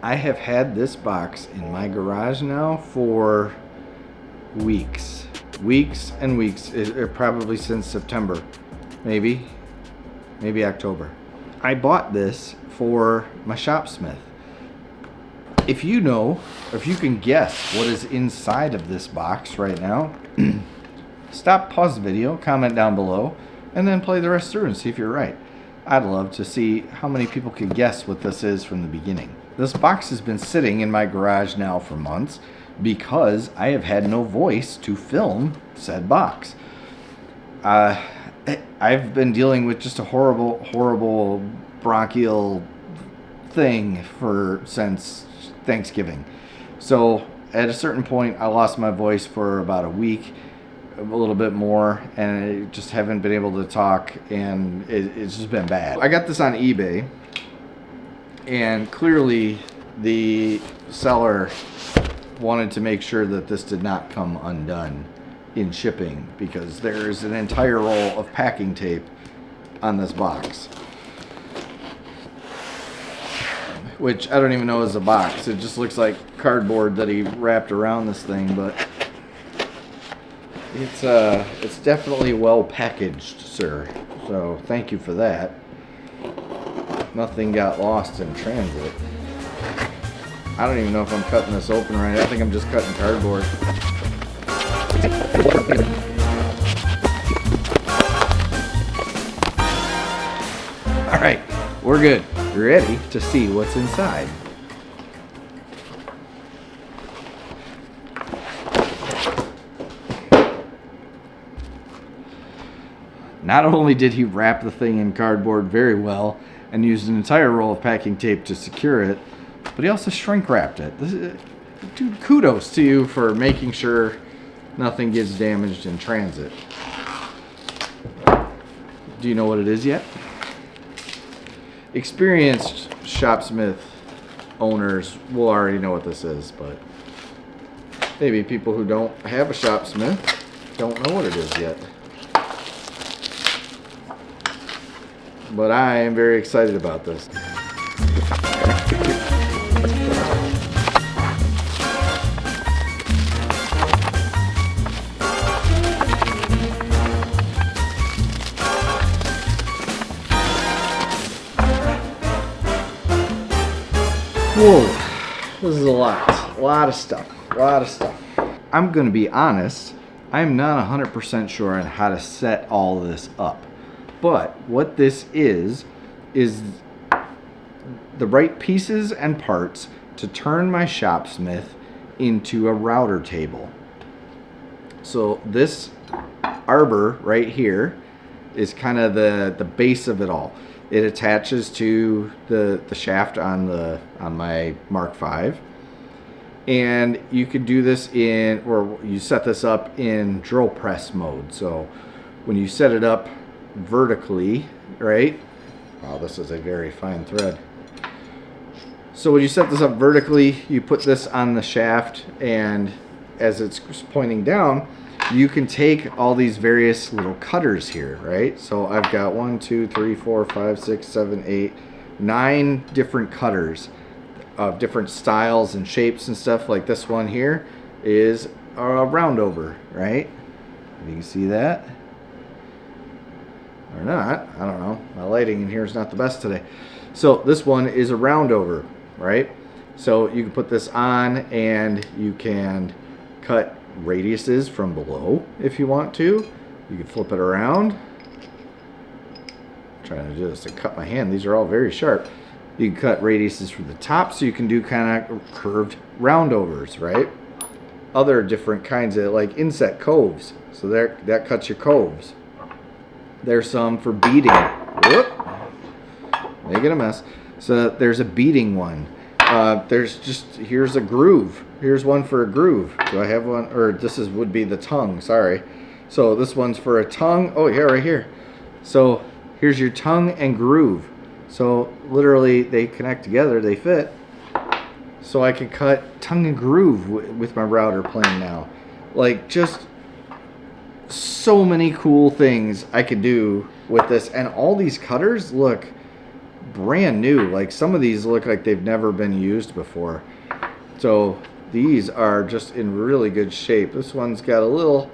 I have had this box in my garage now for weeks. Weeks and weeks. Probably since September. Maybe October. I bought this for my Shopsmith. If you know, or if you can guess what is inside of this box right now, stop, pause the video, comment down below, and then play the rest through and see if you're right. I'd love to see how many people can guess what this is from the beginning. This box has been sitting in my garage now for months because I have had no voice to film said box. I've been dealing with just a horrible bronchial thing since Thanksgiving. So at a certain point, I lost my voice for about a week, a little bit more, and I just haven't been able to talk, and it's just been bad. I got this on eBay, and clearly the seller wanted to make sure that this did not come undone in shipping, because there's an entire roll of packing tape on this box, which I don't even know is a box. It just looks like cardboard that he wrapped around this thing, but it's definitely well packaged, sir. So thank you for that. Nothing got lost in transit. I don't even know if I'm cutting this open right. I think I'm just cutting cardboard. All right, we're good. We're ready to see what's inside. Not only did he wrap the thing in cardboard very well and used an entire roll of packing tape to secure it, but he also shrink wrapped it. Dude, kudos to you for making sure nothing gets damaged in transit. Do you know what it is yet? Experienced Shopsmith owners will already know what this is, but maybe people who don't have a Shopsmith don't know what it is yet. But I am very excited about this. Whoa, this is a lot of stuff. I'm gonna be honest, I'm not 100% sure on how to set all this up. But what this is the right pieces and parts to turn my Shopsmith into a router table. So this arbor right here is kind of the base of it all. It attaches to the shaft on my Mark V, and you could do this or you set this up in drill press mode. So when you set it up vertically, right? Wow, this is a very fine thread. So when you set this up vertically, you put this on the shaft, and as it's pointing down, you can take all these various little cutters here, right? So I've got 1, 2, 3, 4, 5, 6, 7, 8, 9 different cutters of different styles and shapes and stuff. Like this one here is a round over, right? You can see that or not, I don't know. My lighting in here is not the best today. So this one is a round over, right? So you can put this on and you can cut radiuses from below if you want to. You can flip it around. I'm trying to do this to cut my hand. These are all very sharp. You can cut radiuses from the top, so you can do kind of curved roundovers, right? Other different kinds of like inset coves. So that cuts your coves. There's some for beading. Whoop. Making a mess. So there's a beading one. Here's a groove. Here's one for a groove. Do I have one? Or this would be the tongue, sorry. So this one's for a tongue. Oh yeah, right here. So here's your tongue and groove. So literally they connect together, they fit. So I can cut tongue and groove with my router plane now. Like, just so many cool things I could do with this. And all these cutters look brand new. Like some of these look like they've never been used before. So these are just in really good shape. This one's got a little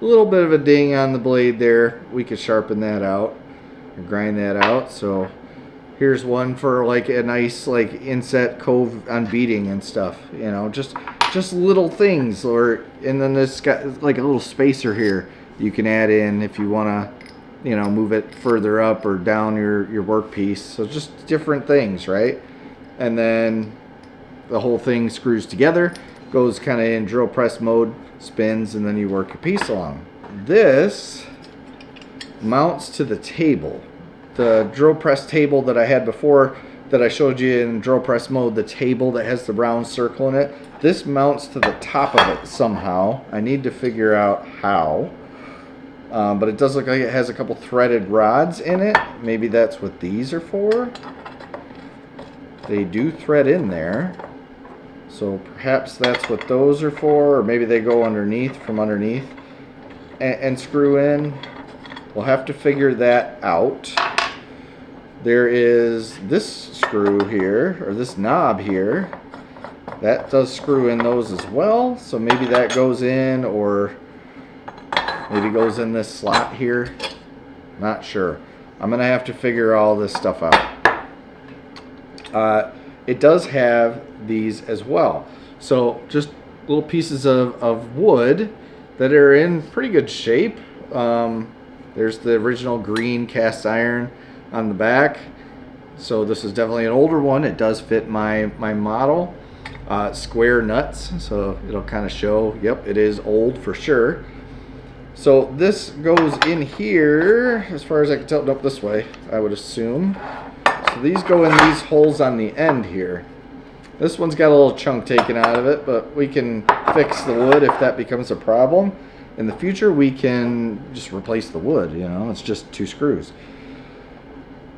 bit of a ding on the blade there. We could sharpen that out and grind that out. So here's one for like a nice like inset cove on beading and stuff, you know, just little things. Or and then this got like a little spacer here you can add in if you want to, you know, move it further up or down your workpiece. So just different things, right? And then the whole thing screws together, goes kind of in drill press mode, spins, and then you work your piece along. This mounts to the table. The drill press table that I had before that I showed you in drill press mode, the table that has the round circle in it, this mounts to the top of it somehow. I need to figure out how. But it does look like it has a couple threaded rods in it. Maybe that's what these are for. They do thread in there. So perhaps that's what those are for, or maybe they go underneath, from underneath, and screw in. We'll have to figure that out. There is this screw here, or this knob here, that does screw in those as well. So maybe that goes in, or maybe goes in this slot here. Not sure. I'm gonna have to figure all this stuff out. It does have these as well. So just little pieces of wood that are in pretty good shape. There's the original green cast iron on the back. So this is definitely an older one. It does fit my model. Square nuts, so it'll kind of show, yep, it is old for sure. So this goes in here, as far as I can tell, nope, this way, I would assume. So these go in these holes on the end here. This one's got a little chunk taken out of it, but we can fix the wood if that becomes a problem. In the future, we can just replace the wood, you know, it's just 2 screws.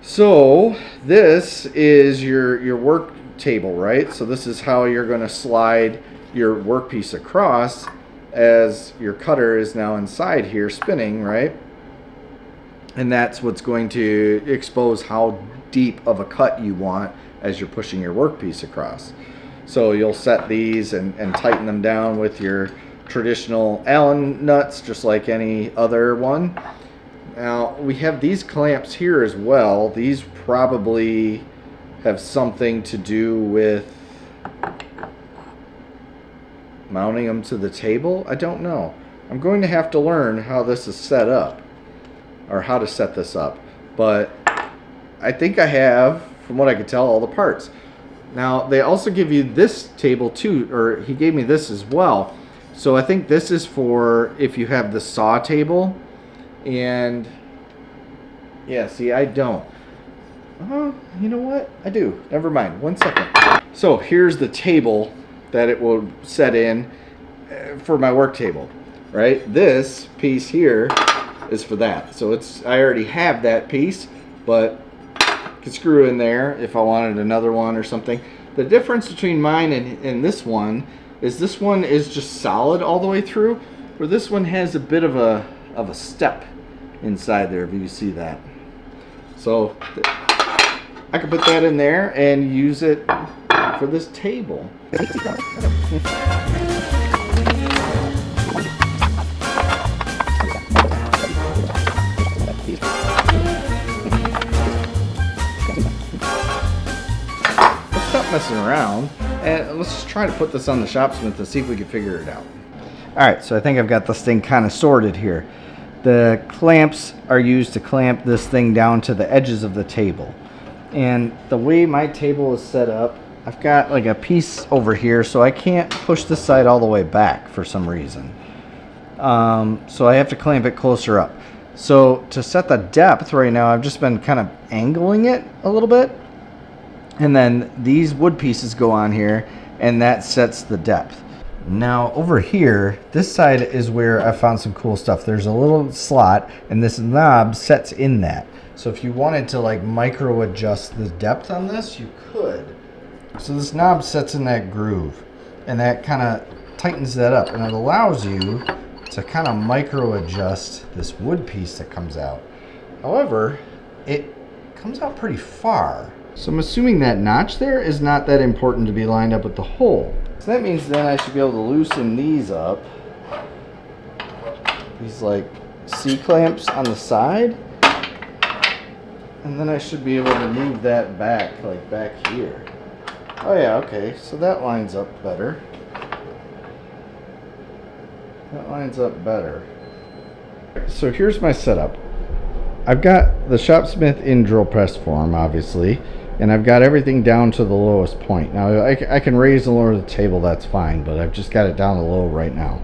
So this is your work table, right? So this is how you're going to slide your workpiece across as your cutter is now inside here spinning, right? And that's what's going to expose how deep of a cut you want as you're pushing your workpiece across. So you'll set these and tighten them down with your traditional Allen nuts, just like any other one. Now we have these clamps here as well. These probably have something to do with mounting them to the table. I don't know. I'm going to have to learn how this is set up, or how to set this up, but I think I have, from what I could tell, all the parts. Now they also give you this table too, or he gave me this as well. So I think this is for if you have the saw table. And yeah, see, I don't. You know what? I do. Never mind. 1 second. So here's the table that it will set in for my work table, right? This piece here is for that. So I already have that piece, but I could screw in there if I wanted another one or something. The difference between mine and this one is just solid all the way through, where this one has a bit of a step inside there, if you see that. So I could put that in there and use it for this table. Stop messing around and let's just try to put this on the Shopsmith and see if we can figure it out. Alright, so I think I've got this thing kind of sorted here. The clamps are used to clamp this thing down to the edges of the table. And the way my table is set up, I've got like a piece over here, so I can't push this side all the way back for some reason. So I have to clamp it closer up. So to set the depth right now, I've just been kind of angling it a little bit. And then these wood pieces go on here, and that sets the depth. Now over here, this side is where I found some cool stuff. There's a little slot, and this knob sets in that. So if you wanted to like micro adjust the depth on this, you could. So this knob sets in that groove, and that kind of tightens that up, and it allows you to kind of micro adjust this wood piece that comes out. However, it comes out pretty far. So I'm assuming that notch there is not that important to be lined up with the hole. So that means then I should be able to loosen these up. These like C-clamps on the side. And then I should be able to move that back, like back here. Oh yeah, okay, so that lines up better. That lines up better. So here's my setup. I've got the Shopsmith in drill press form, obviously, and I've got everything down to the lowest point. Now I can raise and lower the table, that's fine, but I've just got it down to low right now.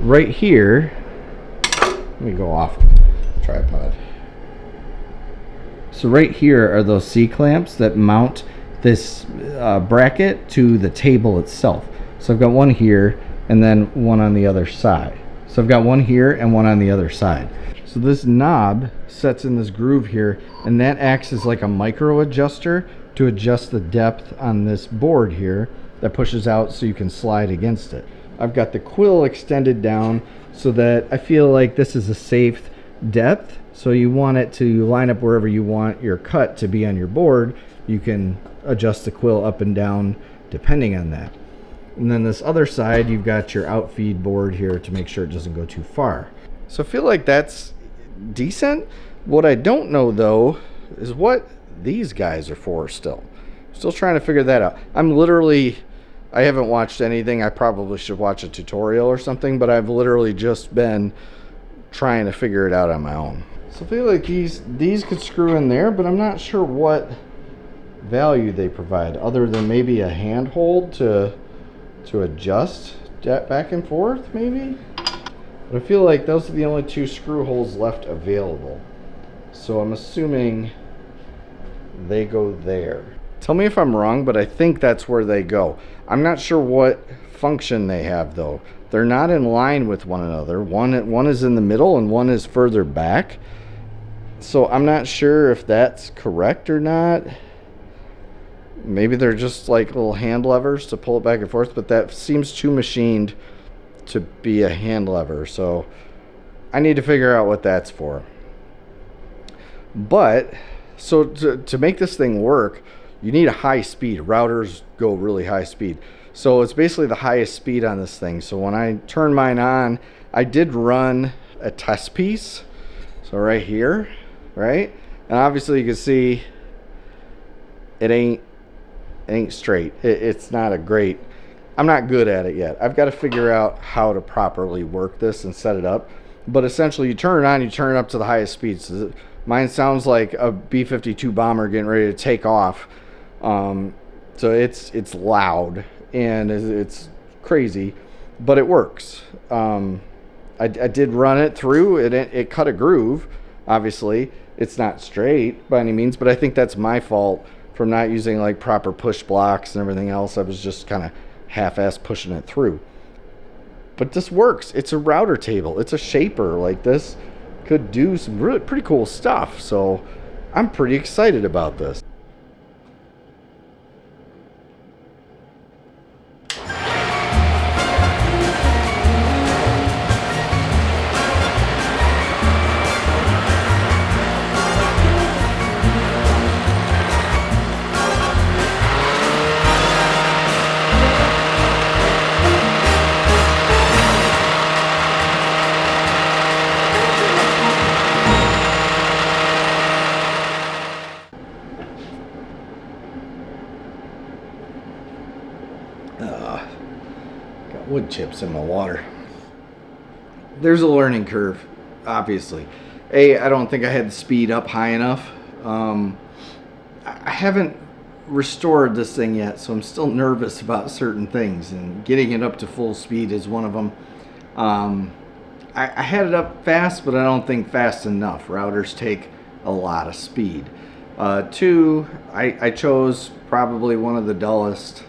Right here, let me go off tripod. So right here are those C-clamps that mount this bracket to the table itself. So I've got one here and then one on the other side. So I've got one here and one on the other side. So this knob sets in this groove here, and that acts as like a micro adjuster to adjust the depth on this board here that pushes out so you can slide against it. I've got the quill extended down so that I feel like this is a safe depth. So you want it to line up wherever you want your cut to be on your board. You can adjust the quill up and down depending on that. And then this other side, you've got your outfeed board here to make sure it doesn't go too far. So I feel like that's decent. What I don't know though is what these guys are for still. Still trying to figure that out. I haven't watched anything. I probably should watch a tutorial or something, but I've literally just been trying to figure it out on my own. So I feel like these could screw in there, but I'm not sure what value they provide other than maybe a handhold to adjust that back and forth maybe. But I feel like those are the only two screw holes left available. So I'm assuming they go there. Tell me if I'm wrong, but I think that's where they go. I'm not sure what function they have though. They're not in line with one another. One is in the middle and one is further back. So I'm not sure if that's correct or not. Maybe they're just like little hand levers to pull it back and forth, but that seems too machined to be a hand lever. So I need to figure out what that's for. But so to make this thing work, you need a high speed. Routers go really high speed. So it's basically the highest speed on this thing. So when I turn mine on, I did run a test piece. So right here, right? And obviously you can see it ain't straight. It's not a great, I'm not good at it yet. I've got to figure out how to properly work this and set it up. But essentially you turn it on, you turn it up to the highest speed. So mine sounds like a B-52 bomber getting ready to take off. So it's loud and it's crazy, but it works. I did run it through, it cut a groove. Obviously it's not straight by any means, but I think that's my fault from not using like proper push blocks and everything else. I was just kind of half-ass pushing it through. But this works. It's a router table. It's a shaper. Like this could do some really pretty cool stuff. So I'm pretty excited about this. Got wood chips in my water. There's a learning curve, obviously. I don't think I had the speed up high enough. I haven't restored this thing yet, so I'm still nervous about certain things, and getting it up to full speed is one of them. I had it up fast, but I don't think fast enough. Routers take a lot of speed. Two, I chose probably one of the dullest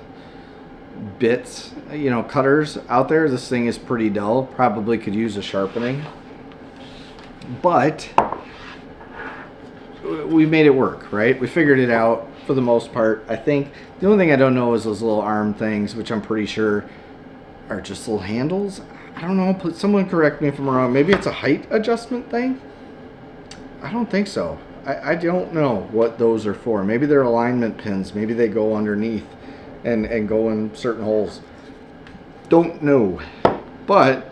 bits, cutters out there. This thing is pretty dull. Probably could use a sharpening, but we made it work, right? We figured it out for the most part. I think the only thing I don't know is those little arm things, which I'm pretty sure are just little handles. I don't know. Someone correct me if I'm wrong. Maybe it's a height adjustment thing. I don't think so. I don't know what those are for. Maybe they're alignment pins. Maybe they go underneath and go in certain holes. Don't know. But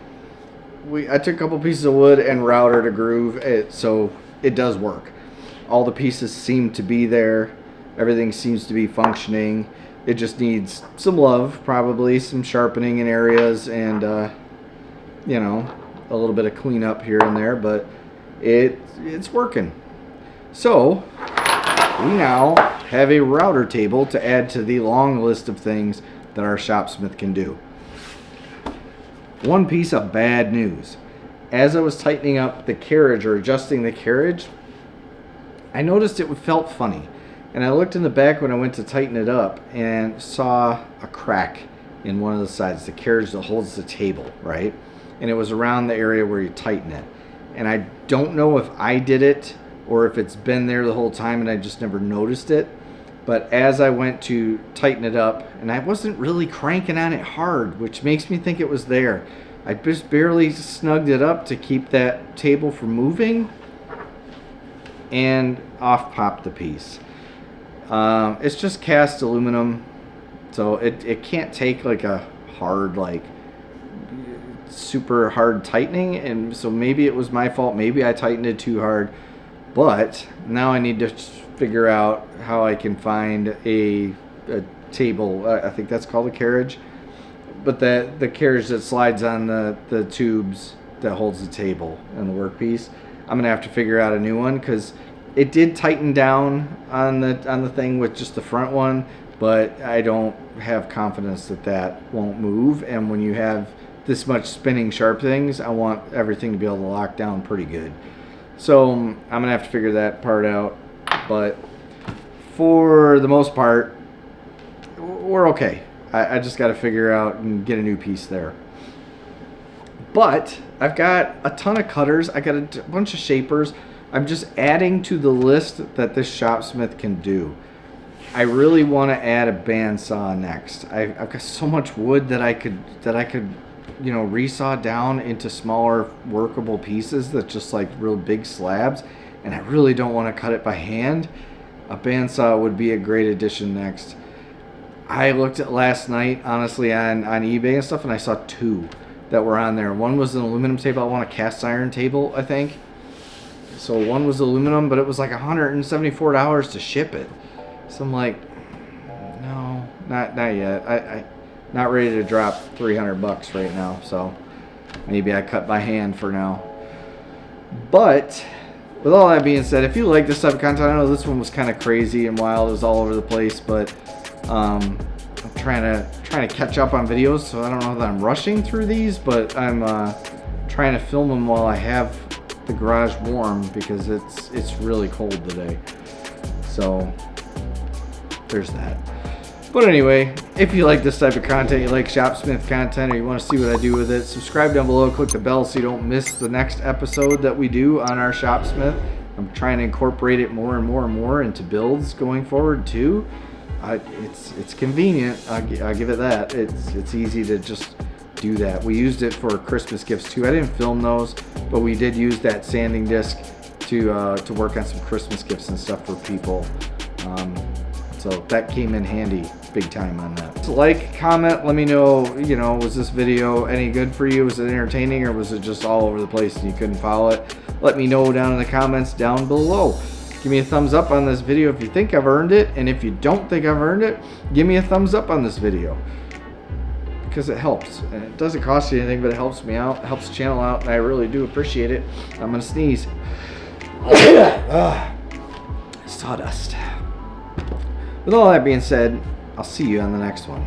I took a couple pieces of wood and routed a groove it, so it does work. All the pieces seem to be there. Everything seems to be functioning. It just needs some love, probably some sharpening in areas, and you know, a little bit of cleanup here and there, but it's working. So we now have a router table to add to the long list of things that our Shopsmith can do. One piece of bad news. As I was tightening up the carriage or adjusting the carriage, I noticed it felt funny. And I looked in the back when I went to tighten it up and saw a crack in one of the sides, the carriage that holds the table, right? And it was around the area where you tighten it. And I don't know if I did it or if it's been there the whole time and I just never noticed it. But as I went to tighten it up, and I wasn't really cranking on it hard, which makes me think it was there. I just barely snugged it up to keep that table from moving, and off popped the piece. It's just cast aluminum, so it can't take like a hard, like super hard tightening, and so maybe it was my fault. Maybe I tightened it too hard, but now I need to figure out how I can find a table. I think that's called a carriage, but the carriage that slides on the tubes that holds the table and the workpiece. I'm gonna have to figure out a new one, because it did tighten down on the thing with just the front one, but I don't have confidence that won't move. And when you have this much spinning sharp things, I want everything to be able to lock down pretty good. So I'm gonna have to figure that part out. But for the most part, we're okay. I just got to figure out and get a new piece there. But I've got a ton of cutters. I got a bunch of shapers. I'm just adding to the list that this Shopsmith can do. I really want to add a bandsaw next. I've got so much wood that I could you know, resaw down into smaller workable pieces that's just like real big slabs, and I really don't want to cut it by hand. A bandsaw would be a great addition next. I looked at last night, honestly, on eBay and stuff, and I saw two that were on there. One was an aluminum table. I want a cast iron table, I think. So one was aluminum, but it was like $174 to ship it. So I'm like, no, not yet. I not ready to drop $300 right now. So maybe I cut by hand for now. But with all that being said, if you like this type of content, I know this one was kind of crazy and wild. It was all over the place, but I'm trying to catch up on videos, so I don't know that I'm rushing through these, but I'm trying to film them while I have the garage warm, because it's really cold today. So there's that. But anyway, if you like this type of content, you like Shopsmith content, or you want to see what I do with it, subscribe down below, click the bell so you don't miss the next episode that we do on our Shopsmith. I'm trying to incorporate it more and more and more into builds going forward too. It's convenient, I'll give it that. It's easy to just do that. We used it for Christmas gifts too. I didn't film those, but we did use that sanding disc to work on some Christmas gifts and stuff for people. So that came in handy big time on that. So like, comment, let me know, you know, was this video any good for you? Was it entertaining, or was it just all over the place and you couldn't follow it? Let me know down in the comments down below. Give me a thumbs up on this video if you think I've earned it, and if you don't think I've earned it, give me a thumbs up on this video, because it helps. And it doesn't cost you anything, but it helps me out, it helps the channel out, and I really do appreciate it. I'm gonna sneeze. Sawdust. With all that being said, I'll see you on the next one.